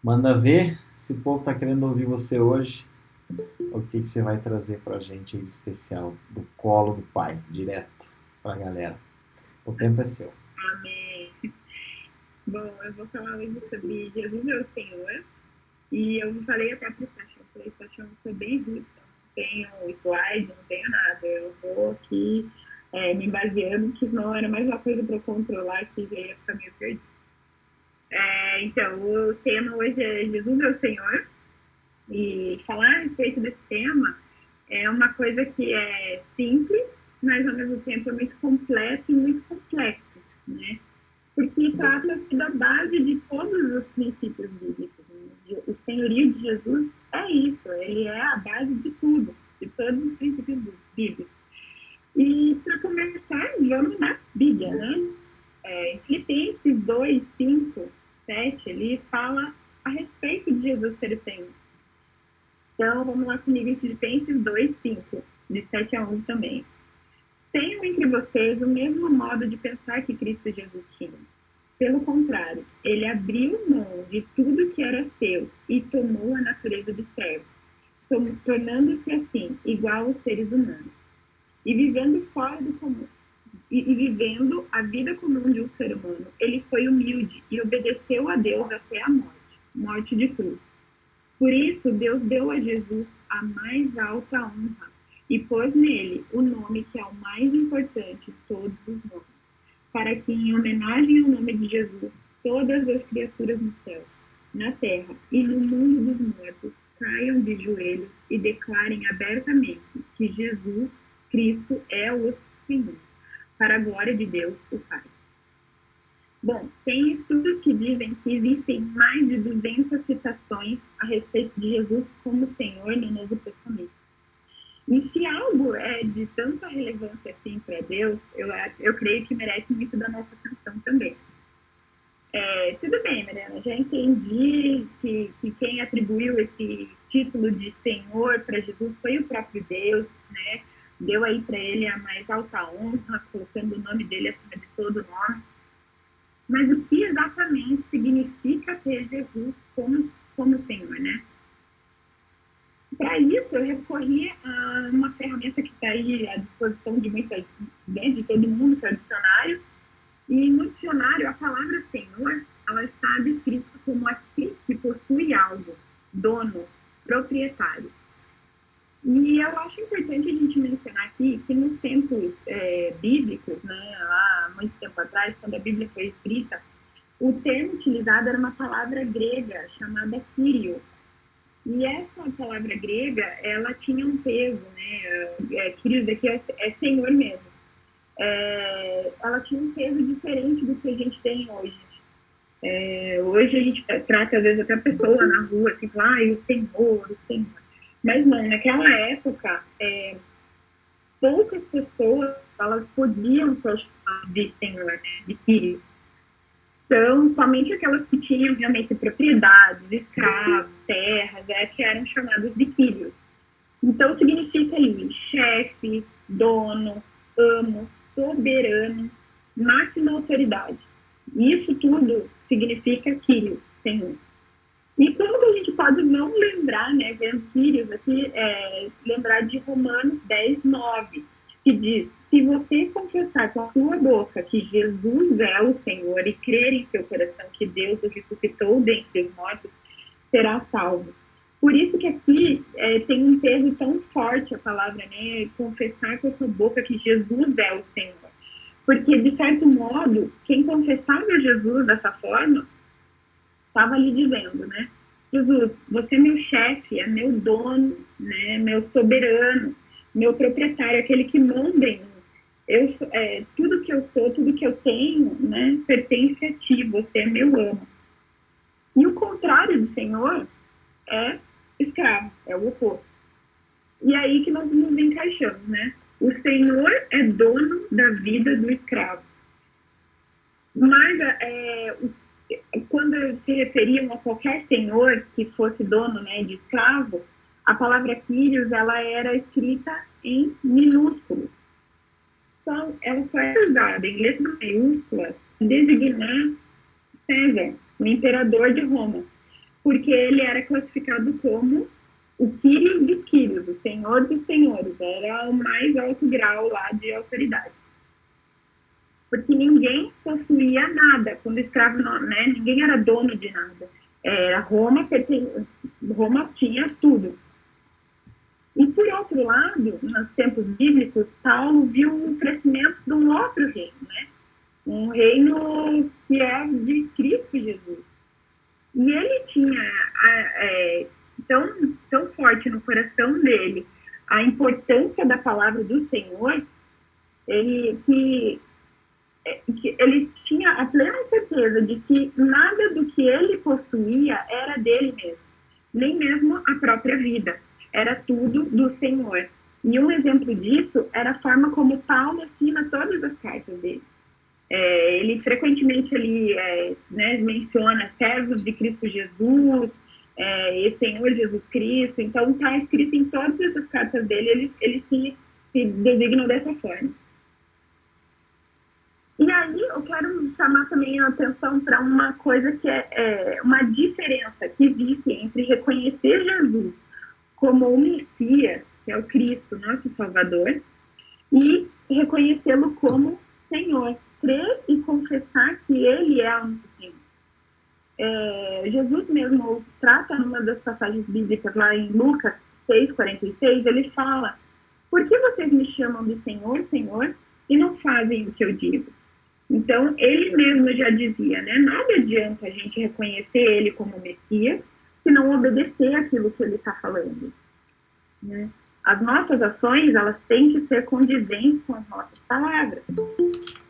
Manda ver se o povo tá querendo ouvir você hoje. O que você vai trazer pra gente aí de especial do colo do pai, direto pra galera. O tempo é seu. Amém. Bom, eu vou falar hoje sobre Jesus é o Senhor. E eu falei até para o Sasha, eu falei, Sasha, eu sou bem ruim, não tenho slide, não tenho nada. Eu vou aqui me baseando, que não era mais uma coisa para eu controlar, que já ia ficar meio perdido. Então, o tema hoje é Jesus é o Senhor. E falar a respeito desse tema é uma coisa que é simples, mas ao mesmo tempo é muito completo e muito complexo, né? Porque trata-se da base de todos os princípios bíblicos. Né? O senhorio de Jesus é isso, ele é a base de tudo, de todos os princípios bíblicos. E para começar, vamos na Bíblia, né? Em Filipenses 2, 5, 7, ele fala a respeito de Jesus ser o Senhor. Então, vamos lá comigo em Filipenses 2, 5, de 7 a 11 também. Tenham entre vocês o mesmo modo de pensar que Cristo Jesus tinha. Pelo contrário, ele abriu mão de tudo que era seu e tomou a natureza de servo, tornando-se assim igual aos seres humanos. E vivendo fora do comum, e vivendo a vida comum de um ser humano, ele foi humilde e obedeceu a Deus até a morte de cruz. Por isso, Deus deu a Jesus a mais alta honra e pôs nele o nome que é o mais importante de todos os nomes, para que, em homenagem ao nome de Jesus, todas as criaturas no céu, na terra e no mundo dos mortos caiam de joelhos e declarem abertamente que Jesus Cristo é o Senhor, para a glória de Deus, o Pai. Bom, tem estudos que dizem que existem mais de 200 citações a respeito de Jesus como Senhor no Novo Testamento. E se algo é de tanta relevância assim para Deus, eu creio que merece muito da nossa atenção também. Tudo bem, Mariana, já entendi que quem atribuiu esse título de Senhor para Jesus foi o próprio Deus, né? Deu aí para ele a mais alta honra, colocando o nome dele acima de todo nome. Mas o que exatamente significa ter Jesus como Senhor, né? Para isso, eu recorri a uma ferramenta que está aí à disposição de muitas, né, de todo mundo, que é o dicionário. E no dicionário, a palavra Senhor, ela está descrita como aquele que possui algo, dono, proprietário. E eu acho importante a gente mencionar aqui que nos tempos bíblicos, né, lá há muito tempo atrás, quando a Bíblia foi escrita, o termo utilizado era uma palavra grega chamada Kyrios. E essa palavra grega, ela tinha um peso, né? Kyrios aqui é Senhor mesmo. Ela tinha um peso diferente do que a gente tem hoje. Hoje a gente trata, às vezes, até a pessoa na rua, assim, fala, o Senhor, o Senhor. Mas não, naquela época, poucas pessoas, elas podiam ser chamadas de Senhor, né? De Kyrios. São somente aquelas que tinham realmente propriedades, escravos, terras, que eram chamadas de Kyrios. Então, significa aí chefe, dono, amo, soberano, máxima autoridade. Isso tudo significa Kyrios, Senhor. E como que a gente pode não lembrar, né, vendo Kyrios aqui, lembrar de Romanos 10, 9, que diz, se você confessar com a sua boca que Jesus é o Senhor e crer em seu coração que Deus o ressuscitou dentre os mortos, será salvo. Por isso que aqui tem um peso tão forte a palavra, né? Confessar com a sua boca que Jesus é o Senhor. Porque, de certo modo, quem confessava Jesus dessa forma, estava ali dizendo, né? Jesus, você é meu chefe, é meu dono, né? Meu soberano, meu proprietário, aquele que manda em mim. Tudo que eu sou, tudo que eu tenho, né, pertence a ti, você é meu amo. E o contrário do Senhor é escravo, é o oposto. E aí que nós nos encaixamos, né? O Senhor é dono da vida do escravo. Mas quando se referiam a qualquer senhor que fosse dono, né, de escravo, a palavra Kyrios, ela era escrita em minúsculo. Então, ela só é usada em letra maiúscula para designar César, o imperador de Roma. porque ele era classificado como o Quírios dos Quírios, o Senhor dos Senhores, era o mais alto grau lá de autoridade. Porque ninguém possuía nada, quando escravo, né, ninguém era dono de nada. Roma tinha tudo. E, por outro lado, nos tempos bíblicos, Paulo viu o crescimento de um outro reino, né? Um reino que é de Cristo Jesus. E ele tinha tão forte no coração dele a importância da palavra do Senhor, que ele tinha a plena certeza de que nada do que ele possuía era dele mesmo, nem mesmo a própria vida. Era tudo do Senhor. E um exemplo disso era a forma como Paulo assina todas as cartas dele. Ele frequentemente menciona servos de Cristo Jesus, e Senhor Jesus Cristo. Então, está escrito em todas essas cartas dele, ele se designa dessa forma. E aí eu quero chamar também a atenção para uma coisa que é uma diferença que existe entre reconhecer Jesus como o Messias, que é o Cristo, nosso Salvador, e reconhecê-lo como Senhor, crer e confessar que Ele é o nosso Senhor. Jesus mesmo trata numa das passagens bíblicas lá em Lucas 6,46, ele fala: por que vocês me chamam de Senhor, Senhor, e não fazem o que eu digo? Então, ele mesmo já dizia, né? Nada adianta a gente reconhecer ele como Messias se não obedecer aquilo que ele está falando, né? As nossas ações, elas têm que ser condizentes com as nossas palavras.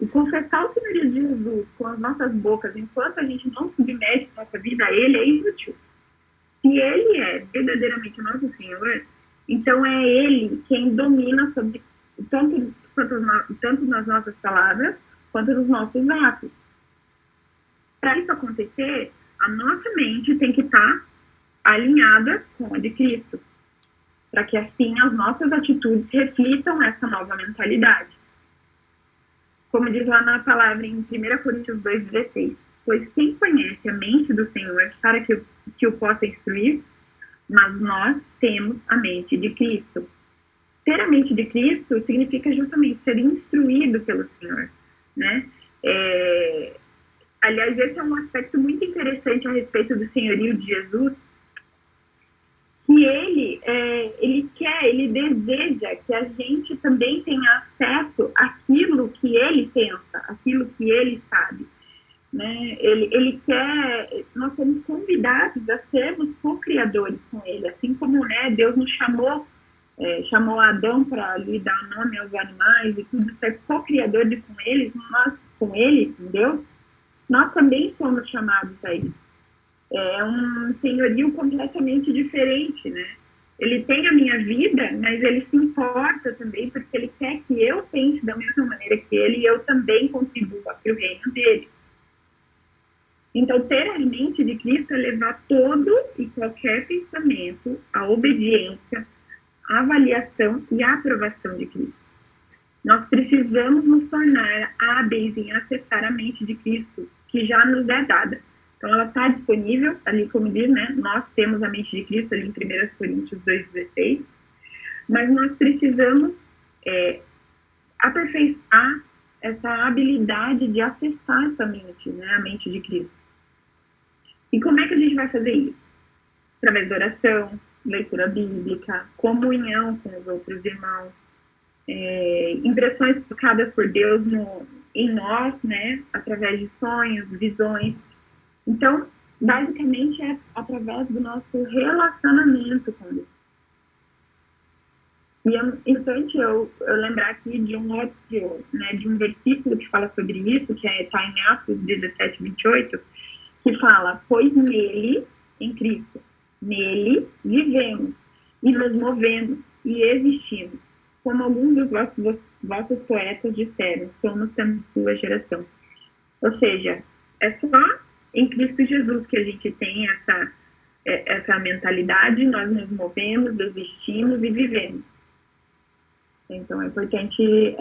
E confessar o Senhorio de Jesus com as nossas bocas, enquanto a gente não submete nossa vida a ele, é inútil. Se ele é verdadeiramente nosso Senhor, então é ele quem domina sobre tanto nas nossas palavras, quanto nos nossos atos. Para isso acontecer, a nossa mente tem que estar alinhada com a de Cristo, para que assim as nossas atitudes reflitam essa nova mentalidade. Como diz lá na palavra em 1 Coríntios 2,16, pois quem conhece a mente do Senhor para que o possa instruir, mas nós temos a mente de Cristo. Ter a mente de Cristo significa justamente ser instruído pelo Senhor, né? Aliás, esse é um aspecto muito interessante a respeito do senhorio de Jesus, que ele deseja que a gente também tenha acesso àquilo que ele pensa, àquilo que ele sabe, né? Ele quer, nós somos convidados a sermos co-criadores com ele, assim como, né, Deus nos chamou Adão para lhe dar nome aos animais e tudo, ser co-criadores com eles, com ele, com Deus, nós também somos chamados a isso. É um senhorio completamente diferente, né? Ele tem a minha vida, mas ele se importa também porque ele quer que eu pense da mesma maneira que ele e eu também contribua para o reino dele. Então, ter a mente de Cristo é levar todo e qualquer pensamento à obediência, à avaliação e à aprovação de Cristo. Nós precisamos nos tornar hábeis em acessar a mente de Cristo, que já nos é dada. Então, ela está disponível, ali como diz, né? Nós temos a mente de Cristo, ali em 1 Coríntios 2,16, mas nós precisamos aperfeiçoar essa habilidade de acessar essa mente, né? A mente de Cristo. E como é que a gente vai fazer isso? Através da oração, leitura bíblica, comunhão com os outros irmãos, impressões tocadas por Deus em nós, né? Através de sonhos, visões. Então, basicamente, é através do nosso relacionamento com Deus. E é importante eu lembrar aqui de um outro, né, de um versículo que fala sobre isso, que está em Atos 17:28, que fala: pois nele, em Cristo, nele vivemos e nos movemos e existimos. Como alguns dos vossos poetas disseram, somos também sua geração. Ou seja, é só em Cristo Jesus que a gente tem essa mentalidade, nós nos movemos, existimos e vivemos. Então é importante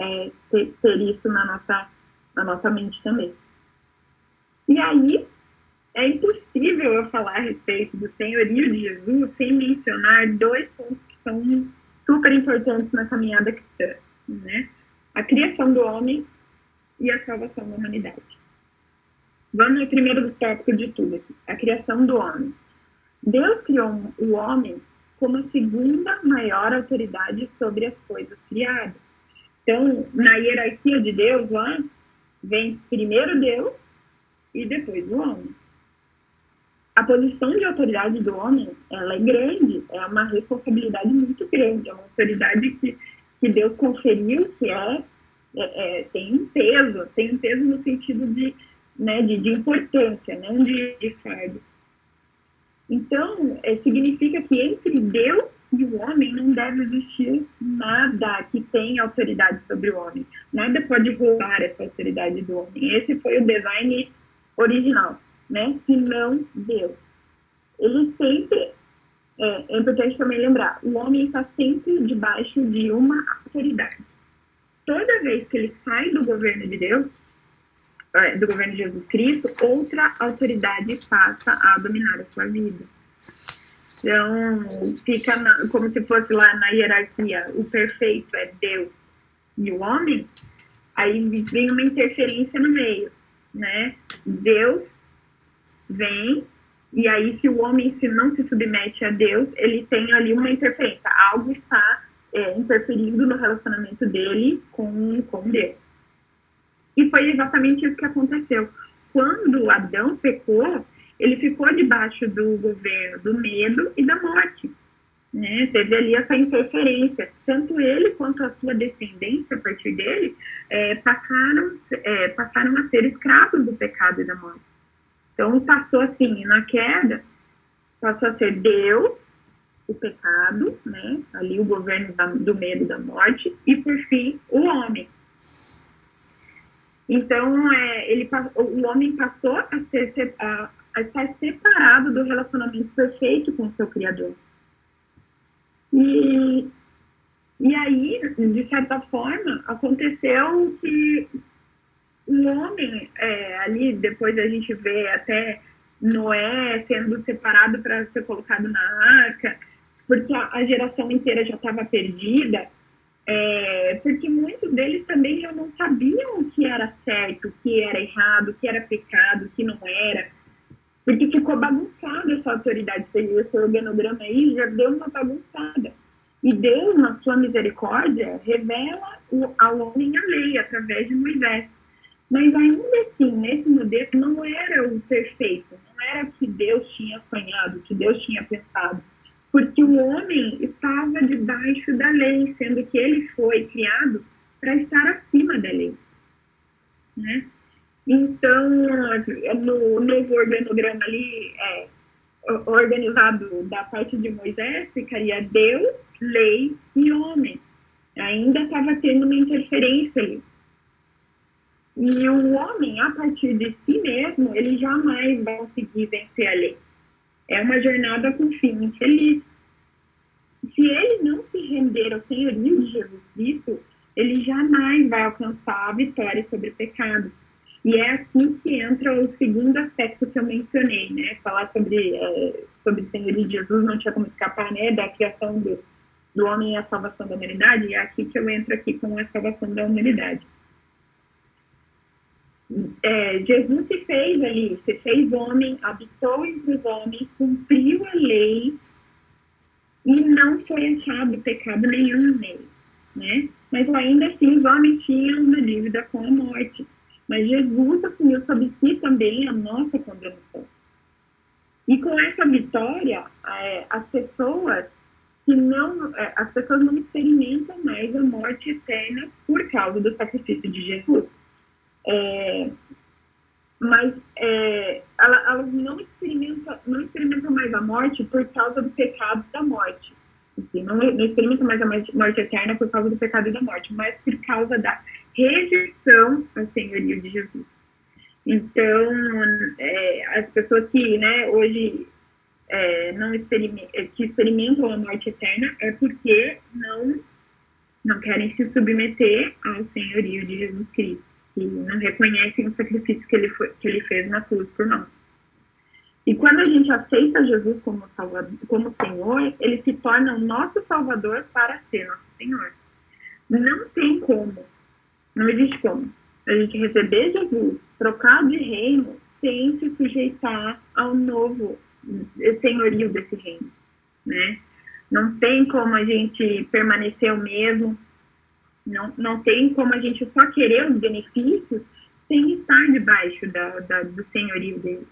ter isso na nossa mente também. E aí, É impossível eu falar a respeito do senhorio de Jesus sem mencionar dois pontos que são super importantes na caminhada cristã, né? A criação do homem e a salvação da humanidade. Vamos ao primeiro tópico de tudo aqui, a criação do homem. Deus criou o homem como a segunda maior autoridade sobre as coisas criadas. Então, na hierarquia de Deus, lá, vem primeiro Deus e depois o homem. A posição de autoridade do homem, ela é grande, é uma responsabilidade muito grande, é uma autoridade que Deus conferiu, que tem um peso no sentido de importância, não de fardo. Então, significa que entre Deus e o homem não deve existir nada que tenha autoridade sobre o homem. Nada pode roubar essa autoridade do homem. Esse foi o design original, né? Se não Deus. Ele sempre, é importante também lembrar, o homem está sempre debaixo de uma autoridade. Toda vez que ele sai do governo de Deus, do governo de Jesus Cristo, outra autoridade passa a dominar a sua vida. Então, fica como se fosse lá na hierarquia, o perfeito é Deus e o homem, aí vem uma interferência no meio, né? Deus vem, e aí se o homem não se submete a Deus, ele tem ali uma interferência, algo está interferindo no relacionamento dele com Deus. E foi exatamente isso que aconteceu. Quando Adão pecou, ele ficou debaixo do governo do medo e da morte. Né? Teve ali essa interferência. Tanto ele quanto a sua descendência, a partir dele, passaram a ser escravos do pecado e da morte. Então, passou assim, na queda, passou a ser Deus, o pecado, né? Ali o governo do medo e da morte, e, por fim, o homem. Então, o homem passou a estar separado do relacionamento perfeito com o seu Criador. E aí, de certa forma, aconteceu que o homem, ali, depois a gente vê até Noé sendo separado para ser colocado na arca, porque a geração inteira já estava perdida, porque muitos deles também já não sabiam o que era certo, o que era errado, o que era pecado, o que não era, porque ficou bagunçada essa autoridade. Esse organograma aí já deu uma bagunçada. E Deus, na sua misericórdia, revela ao homem a lei através de Moisés. Mas ainda assim, nesse modelo, não era o perfeito, não era o que Deus tinha sonhado, o que Deus tinha pensado. Porque o homem estava debaixo da lei, sendo que ele foi criado para estar acima da lei. Né? Então, no novo organograma ali, organizado da parte de Moisés, ficaria Deus, lei e homem. Ainda estava tendo uma interferência ali. E o homem, a partir de si mesmo, ele jamais vai conseguir vencer a lei. É uma jornada com fim infeliz. Se ele não se render ao senhorio de Jesus Cristo, ele jamais vai alcançar a vitória sobre o pecado. E é assim que entra o segundo aspecto que eu mencionei, né? Falar sobre o senhorio de Jesus não tinha como escapar, né? Da criação do homem e a salvação da humanidade. E é aqui que eu entro aqui com a salvação da humanidade. Jesus se fez homem, habitou entre os homens, cumpriu a lei e não foi achado pecado nenhum nele, né? Mas ainda assim os homens tinham uma dívida com a morte. Mas Jesus assumiu sobre si também a nossa condenação. E com essa vitória, as pessoas não experimentam mais a morte eterna por causa do sacrifício de Jesus. Mas elas não experimentam mais a morte por causa do pecado da morte. Assim, não experimentam mais a morte eterna por causa do pecado e da morte, mas por causa da rejeição ao senhorio de Jesus. Então, as pessoas que, né, hoje que experimentam a morte eterna é porque não querem se submeter ao senhorio de Jesus Cristo, que não reconhecem o sacrifício que ele fez na cruz por nós. E quando a gente aceita Jesus como Salvador, como Senhor, ele se torna o nosso Salvador para ser nosso Senhor. Não tem como, não existe como a gente receber Jesus, trocar de reino, sem se sujeitar ao novo senhorio desse reino, né? Não tem como a gente permanecer o mesmo, não tem como a gente só querer os benefícios sem estar debaixo do senhorio dele.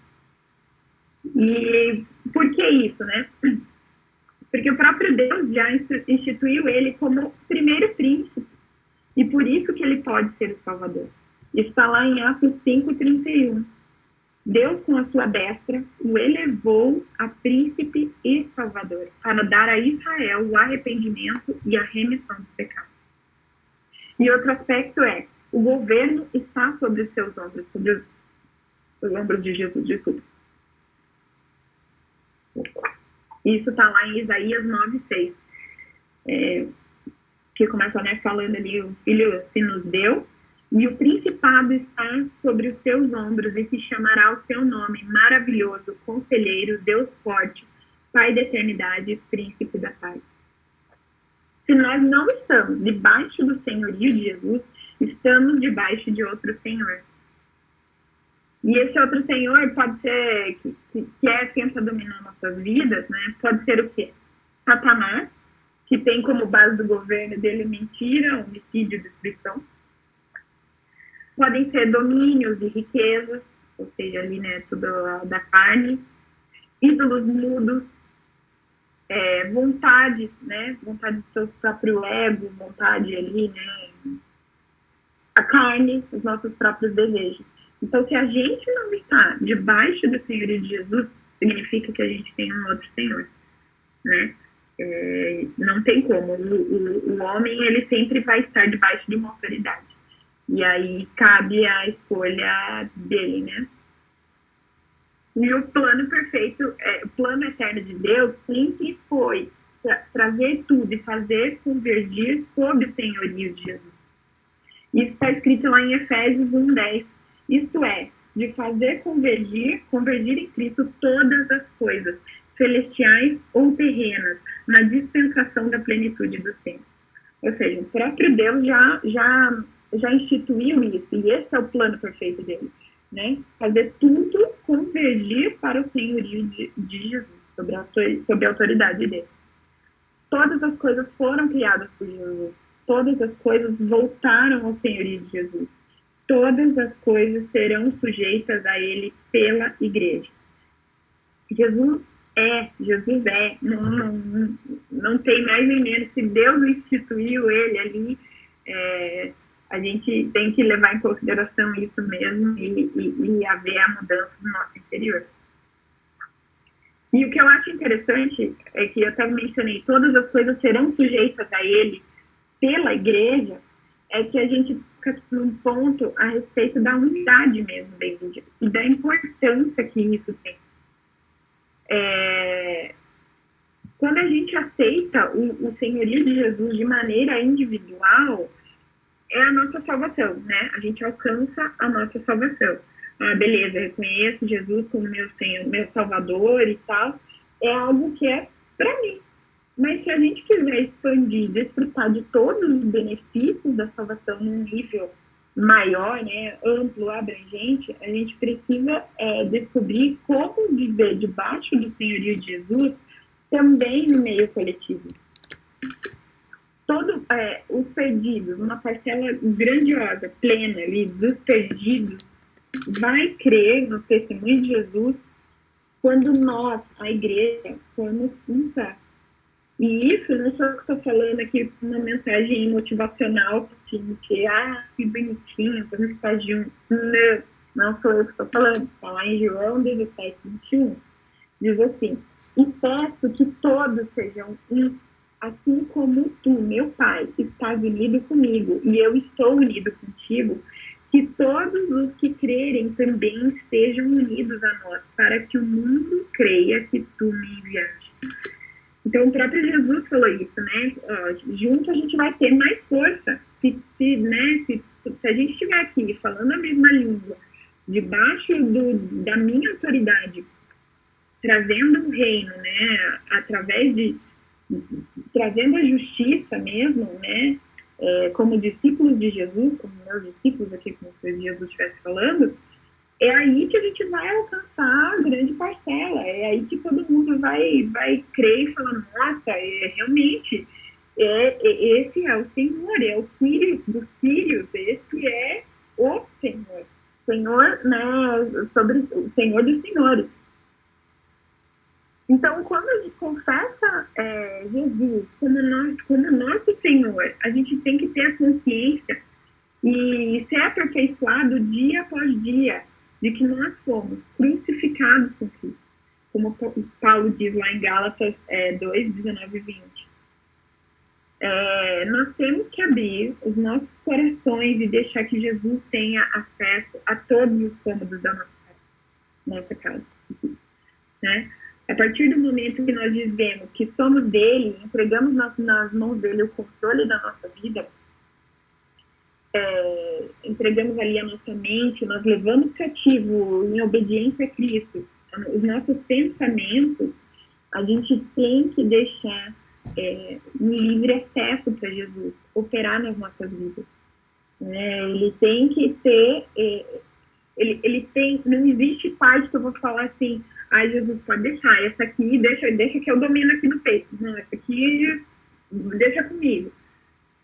E por que isso, né? Porque o próprio Deus já instituiu ele como primeiro príncipe. E por isso que ele pode ser o Salvador. Isso está lá em Atos 5:31. Deus, com a sua destra, o elevou a príncipe e salvador, para dar a Israel o arrependimento e a remissão dos pecados. E outro aspecto é, o governo está sobre os seus ombros, sobre os ombros de Jesus, desculpa. Isso está lá em Isaías 9:6. Que começa, né, falando ali, o filho se nos deu, e o principado está sobre os seus ombros, e se chamará o seu nome, maravilhoso, conselheiro, Deus forte, Pai da eternidade, príncipe da paz. Se nós não estamos debaixo do senhorio de Jesus, estamos debaixo de outro senhor. E esse outro senhor pode ser, que é quem está dominando nossas vidas, né? Pode ser o quê? Satanás, que tem como base do governo dele mentira, homicídio e destruição. Podem ser domínios e riquezas, ou seja, ali, né, tudo da carne, ídolos mudos, vontades, né, vontade do seu próprio ego, vontade ali, né, a carne, os nossos próprios desejos. Então, se a gente não está debaixo do senhorio de Jesus, significa que a gente tem um outro senhor, né? Não tem como. O homem, ele sempre vai estar debaixo de uma autoridade. E aí cabe a escolha dele, né? E o plano perfeito, o plano eterno de Deus sempre foi trazer tudo e fazer convergir sob o senhorio de Jesus. Isso está escrito lá em Efésios 1:10. Isto é, de fazer convergir em Cristo todas as coisas, celestiais ou terrenas, na dispensação da plenitude do tempo. Ou seja, o próprio Deus já instituiu isso, e esse é o plano perfeito dele, né? Fazer tudo convergir para o senhorio de Jesus, sobre a autoridade dele. Todas as coisas foram criadas por Jesus, todas as coisas voltaram ao senhorio de Jesus, todas as coisas serão sujeitas a ele pela igreja. Jesus é, não tem mais nem menos. Se Deus instituiu ele ali, a gente tem que levar em consideração isso mesmo e haver a mudança no nosso interior. E o que eu acho interessante é que eu até mencionei, todas as coisas serão sujeitas a ele pela igreja, é que a gente fica num ponto a respeito da unidade mesmo da igreja e da importância que isso tem. Quando a gente aceita o senhorio de Jesus de maneira individual, é a nossa salvação, né? A gente alcança a nossa salvação. Beleza, eu reconheço Jesus como meu Senhor, meu Salvador e tal. É algo que é para mim. Mas se a gente quiser expandir, desfrutar de todos os benefícios da salvação num nível maior, né, amplo, abrangente, a gente precisa descobrir como viver debaixo do senhorio de Jesus também no meio coletivo. Os perdidos, uma parcela grandiosa, plena ali, dos perdidos, vai crer no testemunho de Jesus quando nós, a igreja, formos um só. E isso não sou eu que estou falando aqui uma mensagem motivacional, assim, que bonitinho, vamos estar juntos. Não sou eu que estou falando. Está lá em João 17:21. Diz assim: e peço que todos sejam um, assim como tu, meu Pai, estás unido comigo e eu estou unido contigo, que todos os que crerem também estejam unidos a nós, para que o mundo creia que tu me enviaste. Então, o próprio Jesus falou isso, né? Junto a gente vai ter mais força. Se a gente estiver aqui falando a mesma língua, debaixo da minha autoridade, trazendo o reino, né, através de trazendo a justiça mesmo, né, como discípulos de Jesus, como meus discípulos aqui, como se Jesus estivesse falando, é aí que a gente vai alcançar a grande parcela, é aí que todo mundo vai crer e falar, nossa, realmente, esse é o Senhor, é o Filho dos Filhos, esse é o Senhor. Senhor, né, sobre o Senhor dos Senhores. Então, quando a gente confessa Jesus como nosso Senhor, a gente tem que ter a consciência e ser aperfeiçoado dia após dia de que nós fomos crucificados com Cristo. Como Paulo diz lá em Gálatas 2, 19 e 20. Nós temos que abrir os nossos corações e deixar que Jesus tenha acesso a todos os cômodos da nossa casa. Né? A partir do momento que nós dizemos que somos dele, entregamos nas mãos dele o controle da nossa vida, entregamos ali a nossa mente, nós levamos cativo em obediência a Cristo os nossos pensamentos, a gente tem que deixar um livre acesso para Jesus operar nas nossas vidas. Ele tem que ter, ele tem, não existe parte que eu vou falar assim, Jesus, pode deixar, essa aqui, deixa que eu domino aqui no peito. Não, essa aqui, deixa comigo.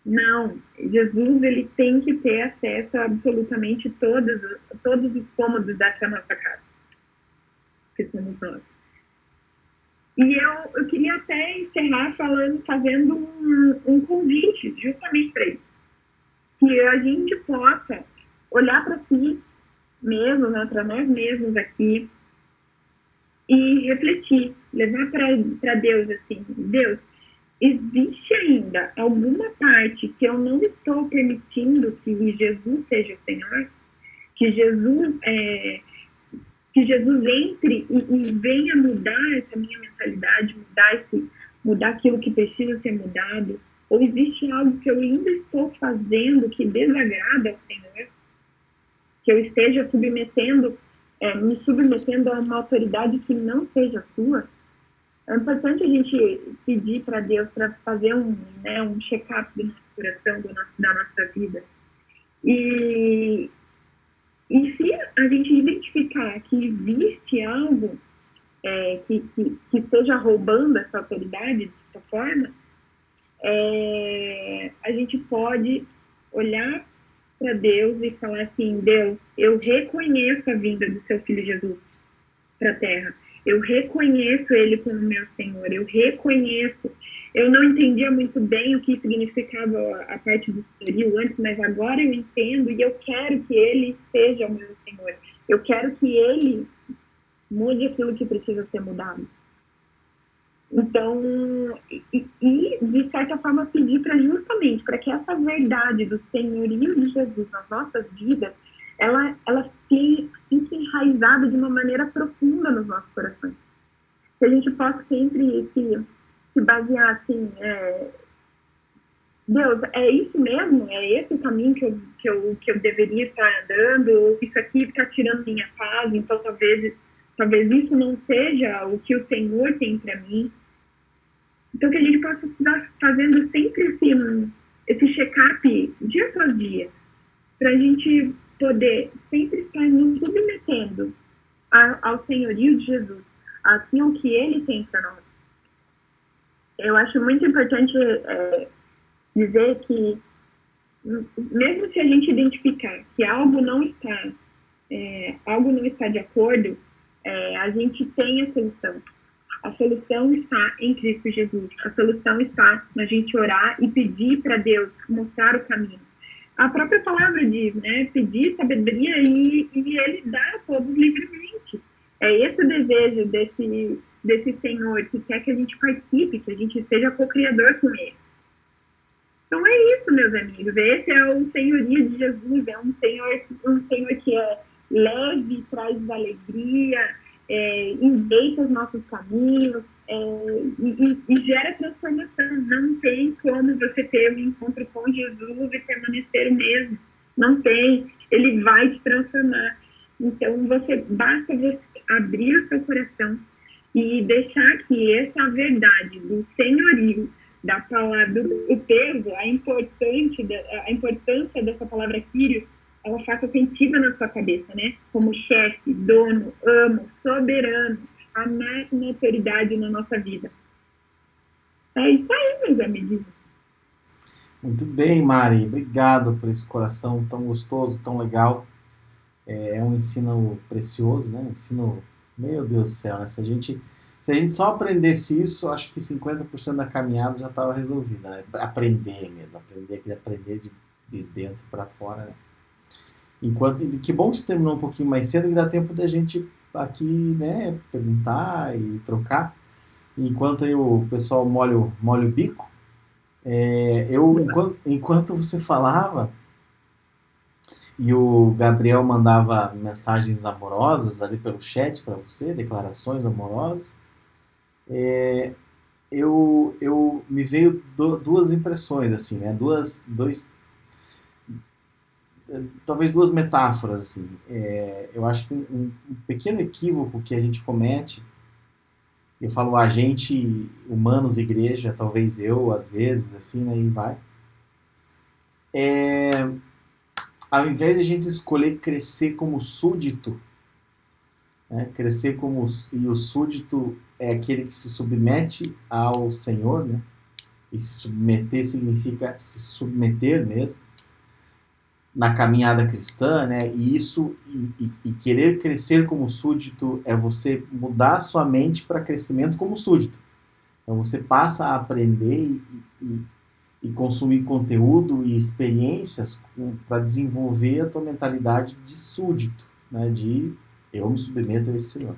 Não, Jesus, ele tem que ter acesso a absolutamente todos os cômodos dessa nossa casa, que somos nós. E eu queria até encerrar fazendo um convite justamente para isso. Que a gente possa olhar para si mesmo, né, para nós mesmos aqui, e refletir, levar para Deus assim, Deus, existe ainda alguma parte que eu não estou permitindo que Jesus seja o Senhor? Que Jesus entre e venha mudar essa minha mentalidade, mudar aquilo que precisa ser mudado? Ou existe algo que eu ainda estou fazendo que desagrada ao Senhor? Que eu esteja me submetendo a uma autoridade que não seja sua? É importante a gente pedir para Deus para fazer um check-up do nosso coração, da nossa vida. E se a gente identificar que existe algo que esteja roubando essa autoridade dessa forma, a gente pode olhar para Deus e falar assim, Deus, eu reconheço a vinda do seu Filho Jesus para a Terra. Eu reconheço ele como meu Senhor. Eu reconheço. Eu não entendia muito bem o que significava a parte do senhorio antes, mas agora eu entendo e eu quero que ele seja o meu Senhor. Eu quero que ele mude aquilo que precisa ser mudado. Então, de certa forma, pedir justamente para que essa verdade do senhorio de Jesus nas nossas vidas, ela fique enraizada de uma maneira profunda nos nossos corações. Que a gente possa sempre se basear assim, Deus, é isso mesmo? É esse o caminho que eu deveria estar andando? Isso aqui está tirando minha paz, então talvez isso não seja o que o Senhor tem para mim. Então, que a gente possa estar fazendo sempre esse check-up dia após dia, para a gente poder sempre estar nos submetendo ao senhorio de Jesus, aquilo que ele tem para nós. Eu acho muito importante dizer que, mesmo se a gente identificar que algo não está de acordo, a gente tem a solução. A solução está em Cristo Jesus. A solução está na gente orar e pedir para Deus mostrar o caminho. A própria palavra diz, né? Pedir sabedoria e ele dá a todos livremente. É esse o desejo desse Senhor que quer que a gente participe, que a gente seja co-criador com ele. Então é isso, meus amigos. Esse é o senhorio de Jesus. É um Senhor que é leve, traz alegria, endeita os nossos caminhos e gera transformação. Não tem como você ter um encontro com Jesus e permanecer o mesmo. Não tem. Ele vai te transformar. Então, basta você abrir o seu coração e deixar que essa verdade do senhorio, da palavra, o peso, a importância dessa palavra Kyrios, ela faça sentido na sua cabeça, né? Como chefe, dono, amo, soberano, a máxima autoridade na nossa vida. É isso aí, meus amigos. Muito bem, Mari. Obrigado por esse coração tão gostoso, tão legal. É um ensino precioso, né? Um ensino, meu Deus do céu, né? Se a gente só aprendesse isso, acho que 50% da caminhada já estava resolvida, né? Aprender mesmo, aprender de dentro para fora, né? Que bom que você terminou um pouquinho mais cedo, que dá tempo da gente aqui, né, perguntar e trocar. Enquanto aí o pessoal molha o bico, enquanto você falava e o Gabriel mandava mensagens amorosas ali pelo chat para você, declarações amorosas, eu me veio duas impressões assim, né? Talvez duas metáforas assim. Eu acho que um pequeno equívoco que a gente comete, eu falo a gente, humanos, igreja, talvez eu às vezes assim, né? E vai. Ao invés de a gente escolher crescer como súdito, né? E o súdito é aquele que se submete ao Senhor, né? E se submeter significa se submeter mesmo na caminhada cristã, né? E querer crescer como súdito é você mudar a sua mente para crescimento como súdito. Então você passa a aprender e consumir conteúdo e experiências para desenvolver a tua mentalidade de súdito, né? De eu me submeto a esse Senhor.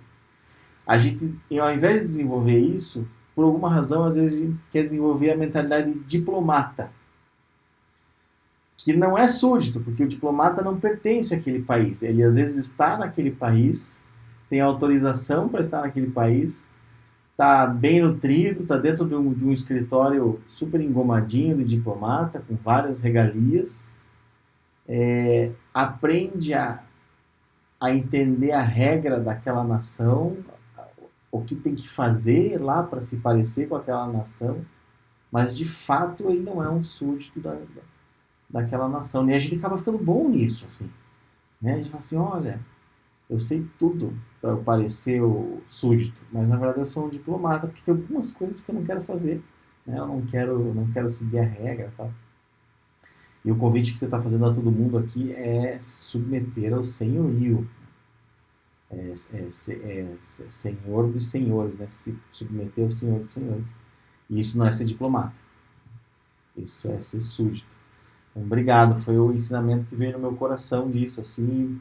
A gente, ao invés de desenvolver isso, por alguma razão, às vezes a gente quer desenvolver a mentalidade de diplomata, que não é súdito, porque o diplomata não pertence àquele país. Ele às vezes está naquele país, tem autorização para estar naquele país, está bem nutrido, está dentro de um escritório super engomadinho de diplomata, com várias regalias, aprende a entender a regra daquela nação, o que tem que fazer lá para se parecer com aquela nação, mas de fato ele não é um súdito daquela nação. E a gente acaba ficando bom nisso, assim. Né? A gente fala assim, olha, eu sei tudo para eu parecer o súdito, mas na verdade eu sou um diplomata, porque tem algumas coisas que eu não quero fazer. Né? Eu não quero seguir a regra e tal. E o convite que você está fazendo a todo mundo aqui é se submeter ao senhorio. Senhor dos senhores, né? Se submeter ao Senhor dos senhores. E isso não é ser diplomata. Isso é ser súdito. Então, obrigado. Foi o ensinamento que veio no meu coração disso, assim,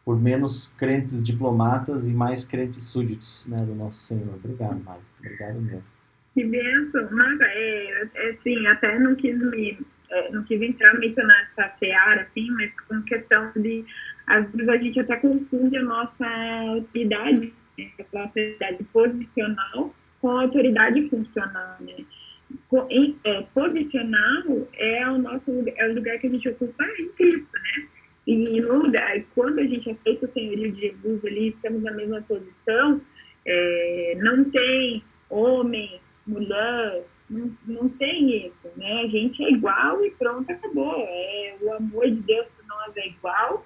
por menos crentes diplomatas e mais crentes súditos, né, do nosso Senhor. Obrigado, Mário. Obrigado mesmo. Que bênção. Nossa, assim, até não quis entrar muito nessa seara, assim, mas com questão de, às vezes a gente até confunde a nossa autoridade, né, a nossa autoridade posicional com a autoridade funcional, né? Posicional é o lugar que a gente ocupa em Cristo, né? E no lugar, quando a gente aceita o senhorio de Jesus ali, estamos na mesma posição, não tem homem, mulher, não tem isso, né? A gente é igual e pronto, acabou. O amor de Deus por nós é igual,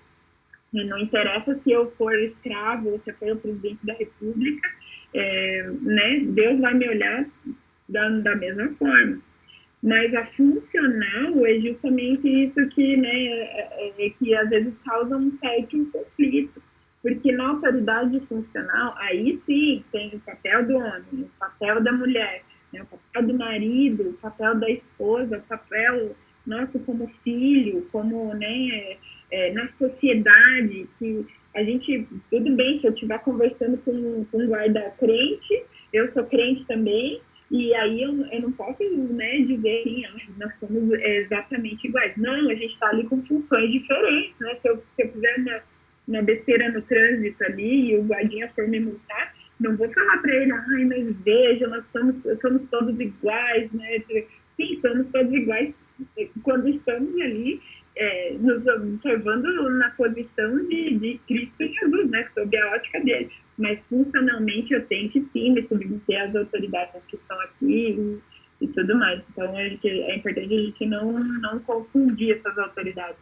não interessa se eu for escravo ou se eu for o presidente da república, né? Deus vai me olhar da mesma forma. Mas a funcional é justamente isso que, né, que às vezes causa um certo conflito. Porque na autoridade funcional, aí sim tem o papel do homem, o papel da mulher, né, o papel do marido, o papel da esposa, o papel nosso como filho, como, né, na sociedade, que a gente, tudo bem, se eu estiver conversando com um guarda crente, eu sou crente também, e aí eu não posso, né, dizer assim, nós somos exatamente iguais. Não, a gente está ali com funções diferentes, né? Se eu fizer uma besteira no trânsito ali e o guardinha for me multar, não vou falar para ele, mas veja, nós somos todos iguais, né? Sim, somos todos iguais quando estamos ali nos observando na posição de Cristo Jesus, né? Sob a ótica dele. mas funcionalmente eu tenho que sim me submeter às autoridades que estão aqui e tudo mais. Então é importante a gente não confundir essas autoridades.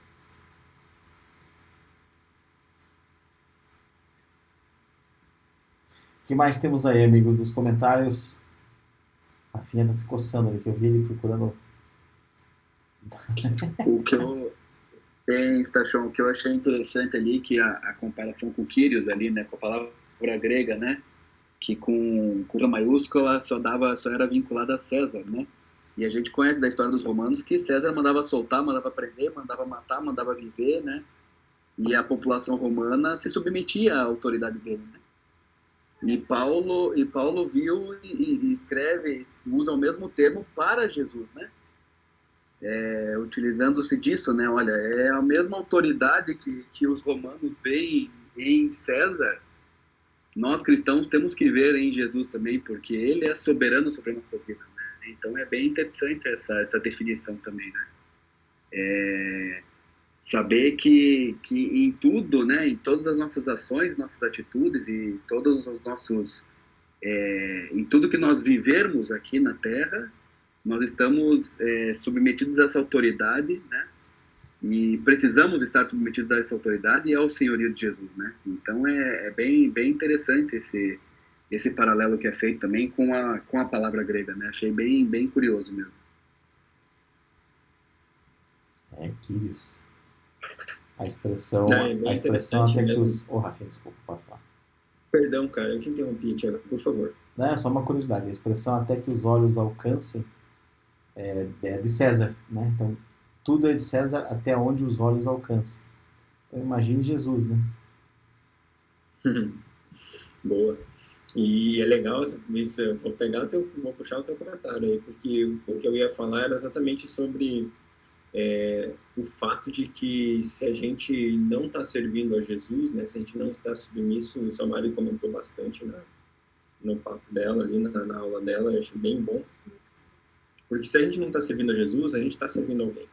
O que mais temos aí, amigos, dos comentários? A Rafinha tá se coçando ali, que eu vi ele procurando. O que eu o que eu achei interessante ali, que a comparação com Kyrios ali, né, com a palavra grega, né, que com a maiúscula só era vinculada a César, né? E a gente conhece da história dos romanos que César mandava soltar, mandava prender, mandava matar, mandava viver, né? E a população romana se submetia à autoridade dele, né? E Paulo viu e escreve, usa o mesmo termo para Jesus, né? Utilizando-se disso, né? Olha, é a mesma autoridade que os romanos veem em César, nós cristãos temos que ver em Jesus também, porque ele é soberano sobre nossas vidas, né? Então é bem interessante essa definição também, né? Saber que em tudo, né, em todas as nossas ações, nossas atitudes e todos os nossos em tudo que nós vivermos aqui na Terra, nós estamos submetidos a essa autoridade, né? E precisamos estar submetidos a essa autoridade e ao senhorio de Jesus, né? Então é bem interessante esse paralelo que é feito também com a palavra grega, né? Achei bem curioso mesmo. Kyrios. A expressão até que os... Rafinha, desculpa, posso falar. Perdão, cara, eu te interrompi, Tiago, por favor. Não, é só uma curiosidade. A expressão até que os olhos alcancem é de César, né? Então, tudo é de César até onde os olhos alcançam. Então, imagine Jesus, né? Boa. E é legal, eu vou puxar o teu comentário aí, porque o que eu ia falar era exatamente sobre o fato de que se a gente não está servindo a Jesus, né, se a gente não está submisso, isso a Mari comentou bastante no papo dela, ali na aula dela, eu acho bem bom, porque se a gente não está servindo a Jesus, a gente está servindo alguém.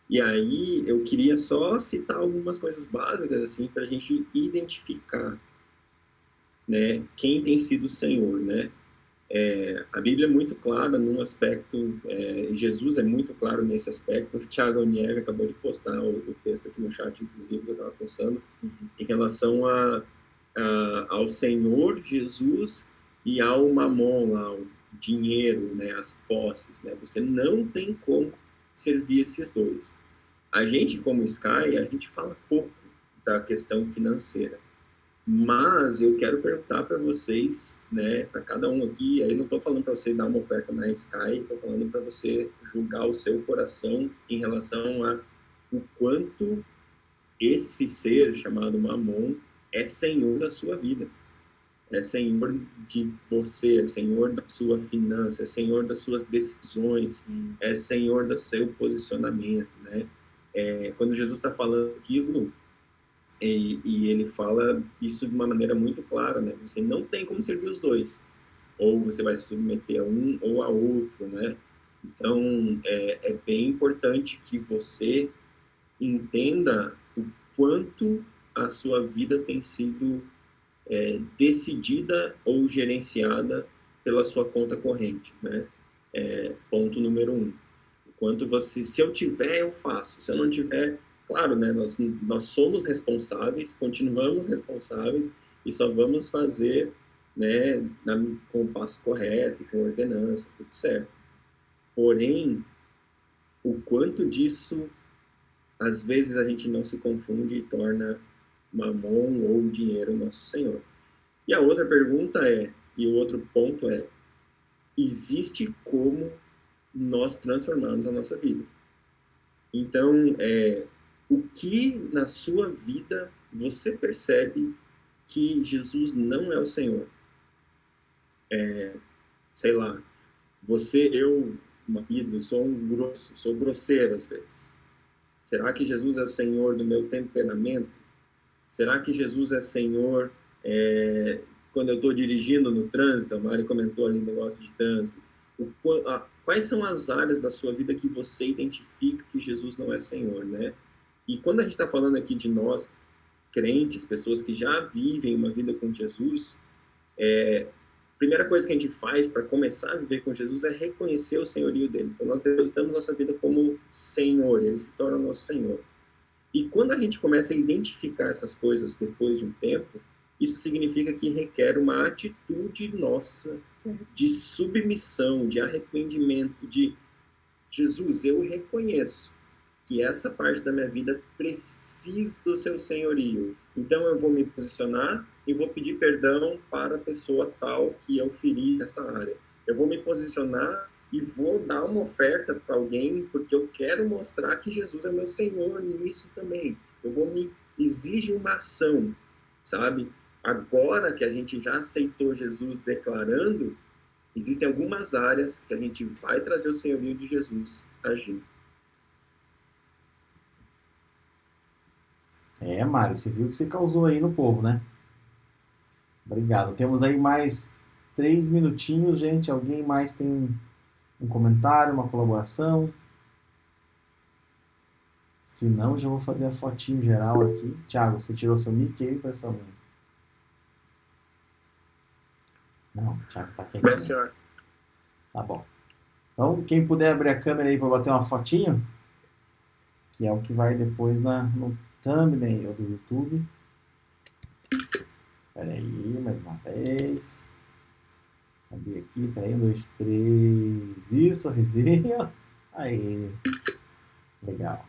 E aí eu queria só citar algumas coisas básicas assim para a gente identificar, né, quem tem sido o Senhor, né? A Bíblia é muito clara num aspecto, Jesus é muito claro nesse aspecto. O Thiago Nieve acabou de postar o texto aqui no chat, inclusive, que eu estava pensando, em relação ao Senhor Jesus e ao mamon, ao dinheiro, né, as posses, né? Você não tem como servir esses dois. A gente, como Sky, a gente fala pouco da questão financeira. Mas eu quero perguntar para vocês, né, para cada um aqui, aí não estou falando para você dar uma oferta na Sky, estou falando para você julgar o seu coração em relação a o quanto esse ser chamado Mamon é senhor da sua vida, é senhor de você, é senhor da sua finança, é senhor das suas decisões, é senhor do seu posicionamento, né? Quando Jesus está falando aquilo, e ele fala isso de uma maneira muito clara, né? Você não tem como servir os dois. Ou você vai se submeter a um ou a outro, né? Então, é bem importante que você entenda o quanto a sua vida tem sido decidida ou gerenciada pela sua conta corrente, né? Ponto número 1. O quanto você... Se eu tiver, eu faço. Se eu não tiver... Claro, né, nós somos responsáveis, continuamos responsáveis e só vamos fazer, né, com o passo correto, com ordenança, tudo certo. Porém, o quanto disso, às vezes a gente não se confunde e torna mamon ou dinheiro nosso Senhor. E a outra pergunta e o outro ponto existe como nós transformarmos a nossa vida? Então, o que na sua vida você percebe que Jesus não é o Senhor? Sei lá, eu, marido, sou sou grosseiro às vezes. Será que Jesus é o Senhor do meu temperamento? Será que Jesus é Senhor quando eu estou dirigindo no trânsito? A Mari comentou ali no negócio de trânsito. Quais são as áreas da sua vida que você identifica que Jesus não é Senhor, né? E quando a gente está falando aqui de nós, crentes, pessoas que já vivem uma vida com Jesus, a primeira coisa que a gente faz para começar a viver com Jesus é reconhecer o senhorio dele. Então, nós depositamos nossa vida como Senhor, ele se torna nosso Senhor. E quando a gente começa a identificar essas coisas depois de um tempo, isso significa que requer uma atitude nossa de submissão, de arrependimento, de Jesus, eu reconheço que essa parte da minha vida precisa do seu senhorio. Então eu vou me posicionar e vou pedir perdão para a pessoa tal que eu feri nessa área. Eu vou me posicionar e vou dar uma oferta para alguém porque eu quero mostrar que Jesus é meu Senhor nisso também. Eu vou me exigir uma ação, sabe? Agora que a gente já aceitou Jesus declarando, existem algumas áreas que a gente vai trazer o senhorio de Jesus agindo. Mário, você viu o que você causou aí no povo, né? Obrigado. Temos aí mais 3 minutinhos, gente. Alguém mais tem um comentário, uma colaboração? Se não, já vou fazer a fotinho geral aqui. Thiago, você tirou seu mic aí, pessoal? Não, o Thiago tá quietinho. Bem, senhor. Tá bom. Então, quem puder abrir a câmera aí para bater uma fotinho, que é o que vai depois no thumbnail do YouTube. Espera aí, mais uma vez. Cadê aqui? Tá aí, 1, 2, 3. Isso, sorrisinho. Aí. Legal.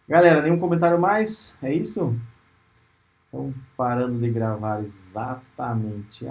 Galera, nenhum comentário mais? É isso? Então, parando de gravar exatamente